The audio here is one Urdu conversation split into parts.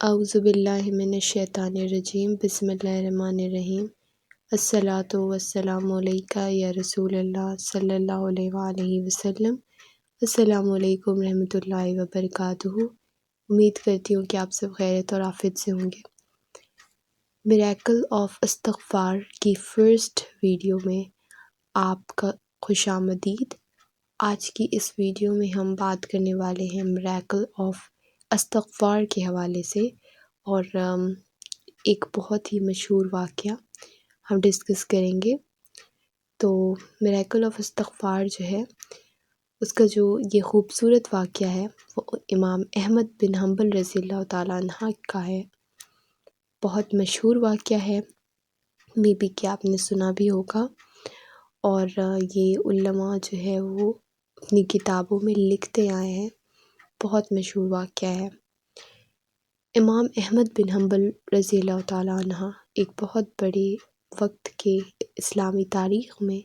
اعوذ باللہ من الشیطان الرجیم بسم اللہ الرحمن الرحیم الصلاۃ والسلام علیکہ یا رسول اللہ صلی اللہ علیہ وآلہ وسلم۔ السلام علیکم ورحمۃ اللہ وبرکاتہ۔ امید کرتی ہوں کہ آپ سب خیریت اور عافیت سے ہوں گے۔ میریکل آف استغفار کی فرسٹ ویڈیو میں آپ کا خوش آمدید۔ آج کی اس ویڈیو میں ہم بات کرنے والے ہیں میریکل آف استغفار کے حوالے سے، اور ایک بہت ہی مشہور واقعہ ہم ڈسکس کریں گے۔ تو میریکل آف استغفار جو ہے، اس کا جو یہ خوبصورت واقعہ ہے وہ امام احمد بن حنبل رضی اللہ تعالیٰ عنہ کا ہے۔ بہت مشہور واقعہ ہے، مے بی کہ آپ نے سنا بھی ہوگا، اور یہ علماء جو ہے وہ اپنی کتابوں میں لکھتے آئے ہیں۔ بہت مشہور واقعہ ہے۔ امام احمد بن حنبل رضی اللہ تعالیٰ عنہ ایک بہت بڑے وقت کے اسلامی تاریخ میں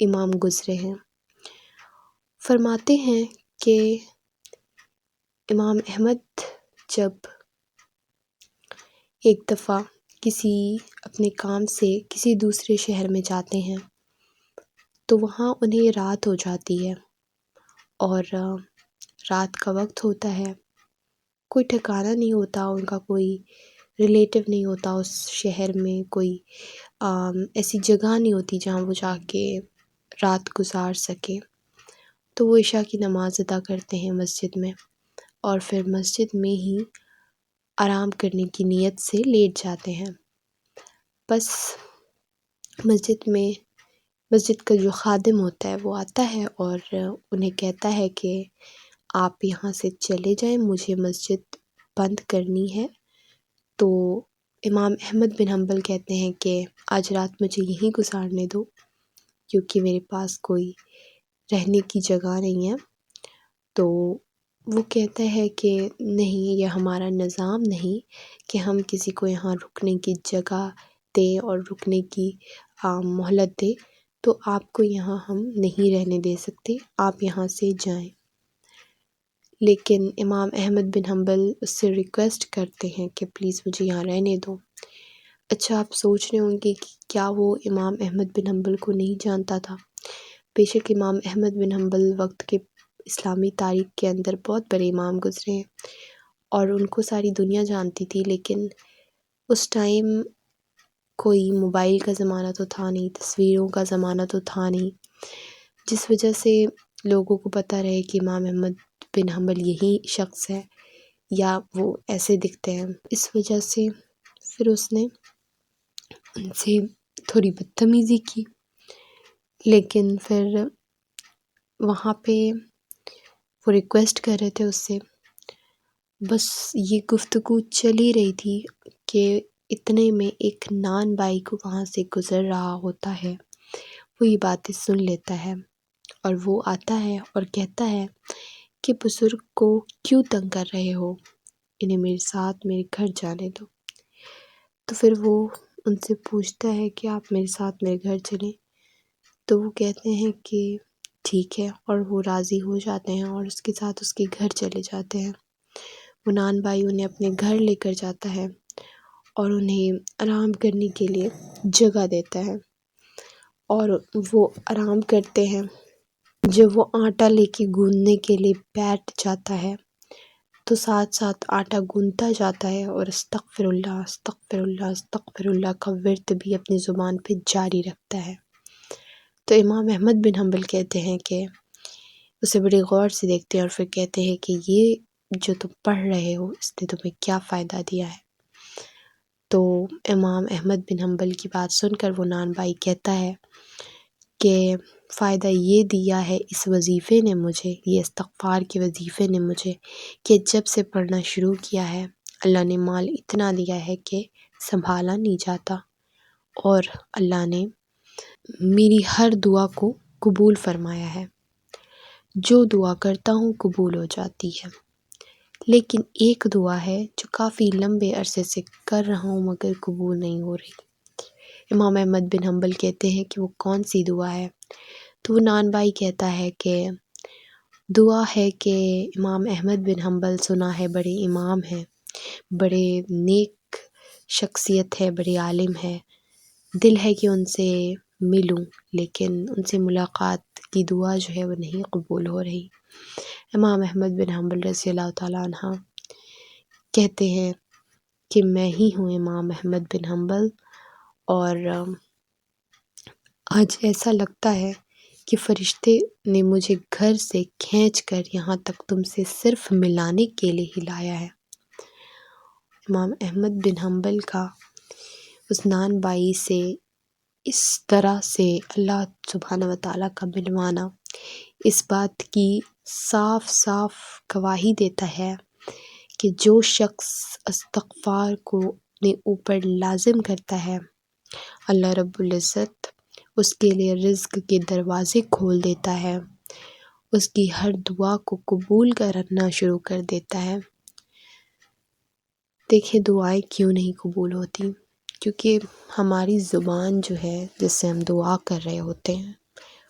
امام گزرے ہیں۔ فرماتے ہیں کہ امام احمد جب ایک دفعہ کسی اپنے کام سے کسی دوسرے شہر میں جاتے ہیں تو وہاں انہیں رات ہو جاتی ہے، اور رات کا وقت ہوتا ہے، کوئی ٹھکانہ نہیں ہوتا ان کا، کوئی ریلیٹیو نہیں ہوتا اس شہر میں، کوئی ایسی جگہ نہیں ہوتی جہاں وہ جا کے رات گزار سکے۔ تو وہ عشاء کی نماز ادا کرتے ہیں مسجد میں، اور پھر مسجد میں ہی آرام کرنے کی نیت سے لیٹ جاتے ہیں۔ بس مسجد کا جو خادم ہوتا ہے وہ آتا ہے اور انہیں کہتا ہے کہ آپ یہاں سے چلے جائیں، مجھے مسجد بند کرنی ہے۔ تو امام احمد بن حنبل کہتے ہیں کہ آج رات مجھے یہیں گزارنے دو، کیونکہ میرے پاس کوئی رہنے کی جگہ نہیں ہے۔ تو وہ کہتا ہے کہ نہیں، یہ ہمارا نظام نہیں کہ ہم کسی کو یہاں رکنے کی جگہ دیں اور رکنے کی مہلت دیں، تو آپ کو یہاں ہم نہیں رہنے دے سکتے، آپ یہاں سے جائیں۔ لیکن امام احمد بن حنبل اس سے ریکویسٹ کرتے ہیں کہ پلیز مجھے یہاں رہنے دو۔ اچھا، آپ سوچ رہے ہوں گے کہ کیا وہ امام احمد بن حنبل کو نہیں جانتا تھا؟ بے شک امام احمد بن حنبل وقت کے اسلامی تاریخ کے اندر بہت بڑے امام گزرے ہیں، اور ان کو ساری دنیا جانتی تھی، لیکن اس ٹائم کوئی موبائل کا زمانہ تو تھا نہیں، تصویروں کا زمانہ تو تھا نہیں، جس وجہ سے لوگوں کو پتہ رہے کہ امام احمد بن حنبل یہی شخص ہے یا وہ ایسے دکھتے ہیں۔ اس وجہ سے پھر اس نے ان سے تھوڑی بدتمیزی کی، لیکن پھر وہاں پہ وہ ریکویسٹ کر رہے تھے اس سے، بس یہ گفتگو چل ہی رہی تھی کہ اتنے میں ایک نان بائی کو وہاں سے گزر رہا ہوتا ہے، وہ یہ باتیں سن لیتا ہے، اور وہ آتا ہے اور کہتا ہے کہ بزرگ کو کیوں تنگ کر رہے ہو، انہیں میرے ساتھ میرے گھر جانے دو۔ تو پھر وہ ان سے پوچھتا ہے کہ آپ میرے ساتھ میرے گھر چلیں، تو وہ کہتے ہیں کہ ٹھیک ہے، اور وہ راضی ہو جاتے ہیں اور اس کے ساتھ اس کے گھر چلے جاتے ہیں۔ وہ نان بھائی انہیں اپنے گھر لے کر جاتا ہے اور انہیں آرام کرنے کے لیے جگہ دیتا ہے، اور وہ آرام کرتے ہیں۔ جب وہ آٹا لے کے گوندنے کے لیے بیٹھ جاتا ہے تو ساتھ ساتھ آٹا گوندتا جاتا ہے، اور استغفر اللہ استغفر اللہ استغفر اللہ کا ورد بھی اپنی زبان پہ جاری رکھتا ہے۔ تو امام احمد بن حنبل کہتے ہیں کہ اسے بڑے غور سے دیکھتے ہیں، اور پھر کہتے ہیں کہ یہ جو تم پڑھ رہے ہو اس نے تمہیں کیا فائدہ دیا ہے؟ تو امام احمد بن حنبل کی بات سن کر وہ نان بھائی کہتا ہے کہ فائدہ یہ دیا ہے اس وظیفے نے مجھے، یہ استغفار کے وظیفے نے مجھے، کہ جب سے پڑھنا شروع کیا ہے اللہ نے مال اتنا دیا ہے کہ سنبھالا نہیں جاتا، اور اللہ نے میری ہر دعا کو قبول فرمایا ہے، جو دعا کرتا ہوں قبول ہو جاتی ہے۔ لیکن ایک دعا ہے جو کافی لمبے عرصے سے کر رہا ہوں مگر قبول نہیں ہو رہی۔ امام احمد بن حنبل کہتے ہیں کہ وہ کون سی دعا ہے؟ تو وہ نان بھائی کہتا ہے کہ دعا ہے کہ امام احمد بن حنبل سنا ہے بڑے امام ہیں، بڑے نیک شخصیت ہے، بڑے عالم ہے، دل ہے کہ ان سے ملوں، لیکن ان سے ملاقات کی دعا جو ہے وہ نہیں قبول ہو رہی۔ امام احمد بن حنبل رضی اللہ تعالیٰ عنہ کہتے ہیں کہ میں ہی ہوں امام احمد بن حنبل، اور آج ایسا لگتا ہے کہ فرشتے نے مجھے گھر سے کھینچ کر یہاں تک تم سے صرف ملانے کے لیے ہی لایا ہے۔ امام احمد بن حنبل کا عثمان بائی سے اس طرح سے اللہ سبحانہ وتعالیٰ کا ملوانا اس بات کی صاف صاف گواہی دیتا ہے کہ جو شخص استغفار کو اپنے اوپر لازم کرتا ہے، اللہ رب العزت اس کے لیے رزق کے دروازے کھول دیتا ہے، اس کی ہر دعا کو قبول کرنا شروع کر دیتا ہے۔ دیکھیں دعائیں کیوں نہیں قبول ہوتی؟ کیونکہ ہماری زبان جو ہے جس سے ہم دعا کر رہے ہوتے ہیں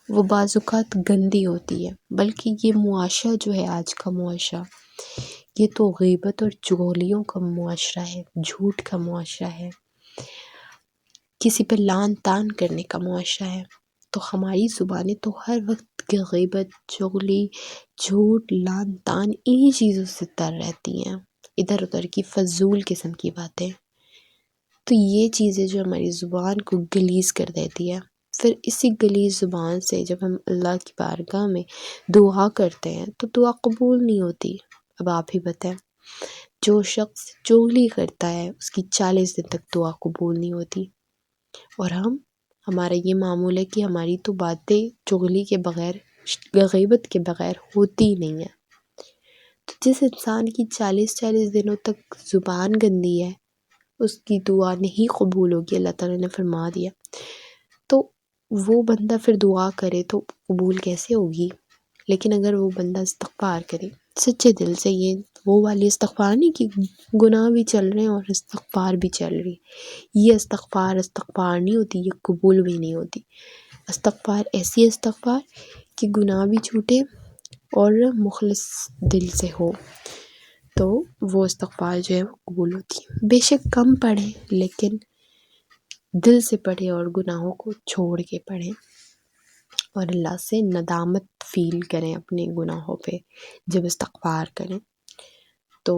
وہ بعض اوقات گندی ہوتی ہے، بلکہ یہ معاشرہ جو ہے آج کا معاشرہ، یہ تو غیبت اور چغلیوں کا معاشرہ ہے، جھوٹ کا معاشرہ ہے، کسی پہ لعن طعن کرنے کا معاشرہ ہے۔ تو ہماری زبانیں تو ہر وقت غیبت، چغلی، جھوٹ، لعن طعن انہی چیزوں سے تر رہتی ہیں، ادھر ادھر کی فضول قسم کی باتیں۔ تو یہ چیزیں جو ہماری زبان کو گلیز کر دیتی ہے، پھر اسی گلیز زبان سے جب ہم اللہ کی بارگاہ میں دعا کرتے ہیں تو دعا قبول نہیں ہوتی۔ اب آپ ہی بتائیں، جو شخص چغلی کرتا ہے اس کی 40 دن تک دعا قبول نہیں ہوتی، اور ہمارا یہ معمول ہے کہ ہماری تو باتیں چغلی کے بغیر، غیبت کے بغیر ہوتی ہی نہیں ہیں۔ تو جس انسان کی 40 دنوں تک زبان گندی ہے اس کی دعا نہیں قبول ہوگی، اللہ تعالیٰ نے فرما دیا، تو وہ بندہ پھر دعا کرے تو قبول کیسے ہوگی؟ لیکن اگر وہ بندہ استغفار کرے سچے دل سے، یہ وہ والی استغفار نہیں کہ گناہ بھی چل رہے ہیں اور استغفار بھی چل رہی، یہ استغفار نہیں ہوتی، یہ قبول بھی نہیں ہوتی۔ استغفار ایسی استغفار کہ گناہ بھی چھوٹے اور مخلص دل سے ہو، تو وہ استغفار جو ہے وہ قبول ہوتی ہے۔ بے شک کم پڑھیں لیکن دل سے پڑھیں اور گناہوں کو چھوڑ کے پڑھیں، اور اللہ سے ندامت فیل کریں اپنے گناہوں پہ جب استغفار کریں، تو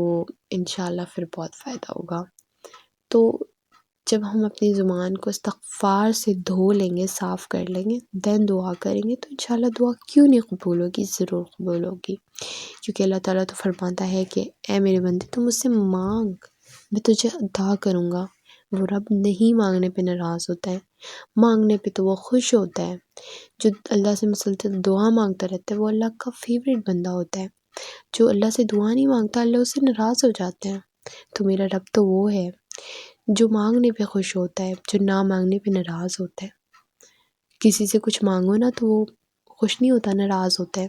انشاءاللہ پھر بہت فائدہ ہوگا۔ تو جب ہم اپنی زبان کو استغفار سے دھو لیں گے، صاف کر لیں گے، دین دعا کریں گے تو انشاءاللہ دعا کیوں نہیں قبول ہوگی؟ ضرور قبول ہوگی، کیونکہ اللہ تعالیٰ تو فرماتا ہے کہ اے میرے بندے تو مجھ سے مانگ، میں تجھے عطا کروں گا۔ وہ رب نہیں مانگنے پہ ناراض ہوتا ہے، مانگنے پہ تو وہ خوش ہوتا ہے۔ جو اللہ سے مسلسل دعا مانگتا رہتا ہے وہ اللہ کا فیوریٹ بندہ ہوتا ہے۔ جو اللہ سے دعا نہیں مانگتا اللہ اس سے ناراض ہو جاتے ہیں۔ تو میرا رب تو وہ ہے جو مانگنے پہ خوش ہوتا ہے، جو نہ مانگنے پہ ناراض ہوتا ہے۔ کسی سے کچھ مانگو نا تو وہ خوش نہیں ہوتا، ناراض ہوتا ہے،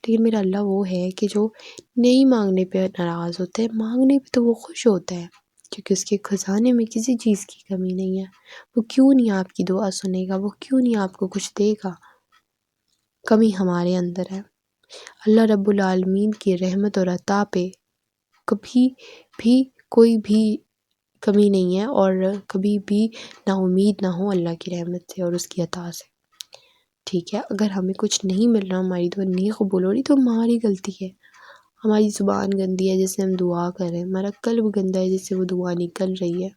لیکن میرا اللہ وہ ہے کہ جو نہیں مانگنے پہ ناراض ہوتا ہے، مانگنے پہ تو وہ خوش ہوتا ہے، کیونکہ اس کے خزانے میں کسی چیز کی کمی نہیں ہے۔ وہ کیوں نہیں آپ کی دعا سنے گا؟ وہ کیوں نہیں آپ کو کچھ دے گا؟ کمی ہمارے اندر ہے۔ اللہ رب العالمین کی رحمت اور عطا پہ کبھی بھی کوئی بھی کمی نہیں ہے، اور کبھی بھی نا امید نہ ہو اللہ کی رحمت سے اور اس کی عطا سے۔ ٹھیک ہے، اگر ہمیں کچھ نہیں مل رہا، ہماری دعا نہیں قبول ہو رہی تو ہماری غلطی ہے، ہماری زبان گندی ہے جس سے ہم دعا کر رہے ہیں، ہمارا قلب گندا ہے جس سے وہ دعا نکل رہی ہے۔